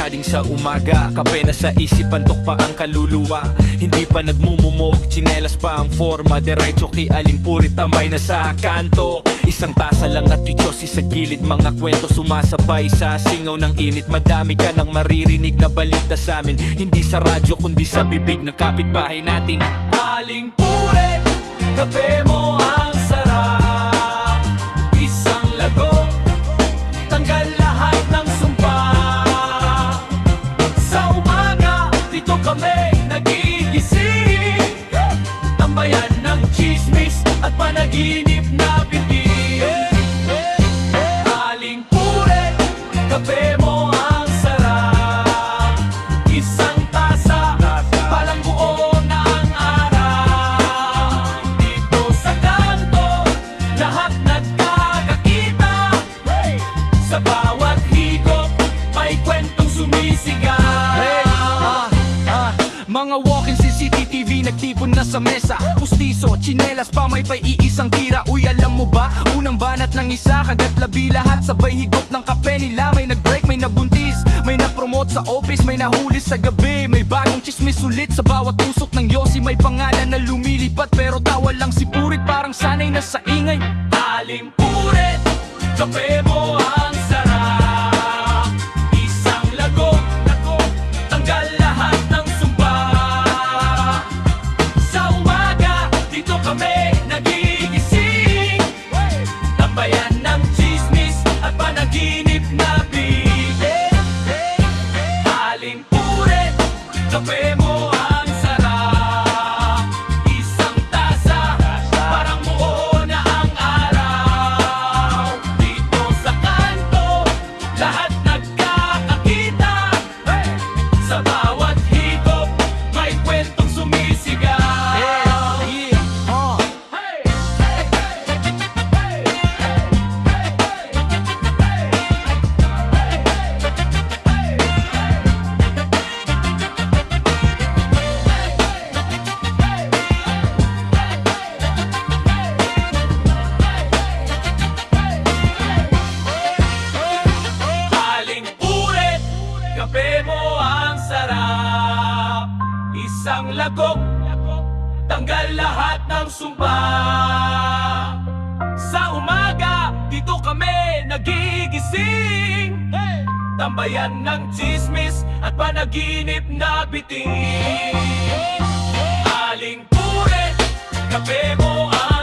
saging sa umaga, kape na sa isip, antok pa ang kaluluwa. Hindi pa nagmumumog, tsinelas pa ang forma, diretso kay Alimpurit, tambay na sa kanto. Isang tasa lang at ityosi sa gilid, mga kwento sumasabay sa singaw ng init. Madami ka nang maririnig na balita sa amin, hindi sa radyo kundi sa bibig ng kapitbahay natin. Alimpurit, kape mo ang sarap, isang lago, tanggal lahat ng sumpa. Sa umaga, dito kami nagigising, tambayan ng chismis at panaginip na bitin. Alimpurit, kape mo ang sarap, isang tasa, palang buo na ang araw. Dito sa kanto, lahat nagkakakita, sa bawat higop, may kwentong sumisigaw. Mga walking CCTV nagtipon na sa mesa, pustiso, tsinelas pa, may paiisang tira. Uy, alam mo ba, unang banat ng isa, kagat labi lahat, sabay higop ng kape nila. May nag-break, may nabuntis, may na-promote sa office, may nahuli sa gabi. May bagong chismis ulit sa bawat tusok ng yosi. May pangalan na lumilipat pero tawa lang si Purit, parang sanay na sa ingay. Alimpurit, kape mo ang sarap, isang lago, tanggal lahat ng sumpa. Sa umaga, dito kami nagigising, tambayan ng chismis at panaginip na bitin. Alimpurit, kape mo ang sarap, isang tasa, parang buo na ang araw. Dito sa kanto, lahat nagkakakita, sa bawat higop, may kwentong sumisigaw. Alimpurit, kape mo ang sarap, isang lagok, tanggal lahat ng sumpa. Sa umaga, dito kami nagigising, tambayan ng chismis at panaginip na bitin. Alimpurit, kape mo ang